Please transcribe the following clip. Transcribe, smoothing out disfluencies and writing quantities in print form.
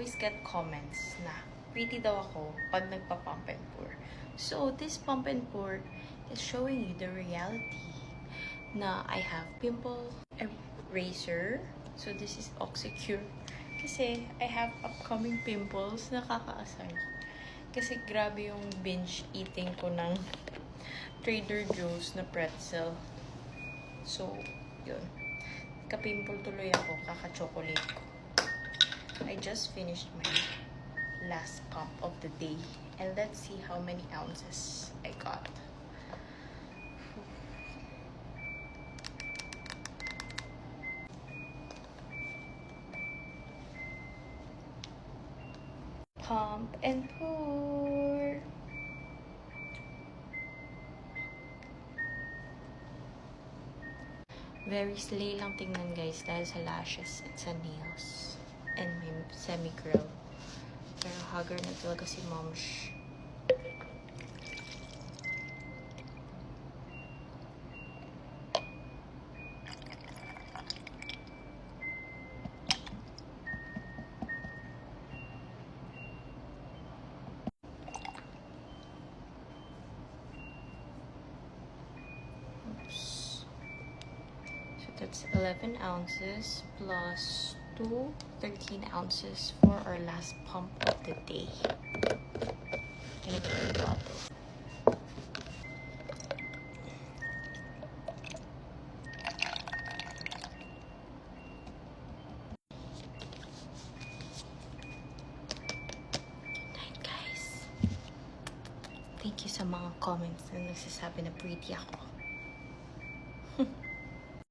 always get comments na pretty daw ako pag nagpa-pump and pour. So, this pump and pour is showing you the reality na I have pimple eraser. So, this is Oxycure. Kasi I have upcoming pimples. Nakakaasar. Kasi grabe yung binge eating ko ng Trader Joe's na pretzel. So, yun. Kapimple tuloy ako. Kaka-chocolate ko. I just finished my last pump of the day. And let's see how many ounces I got. Pump and pour. Very slay lang tingnan guys dahil sa lashes at sa nails. And may semi-curl. Pero hugger na talaga si Momsh. That's 11 ounces plus 13 ounces for our last pump of the day. Gonna get the bottle. Good night, guys. Thank you sa mga comments na nagsasabi na pretty ako.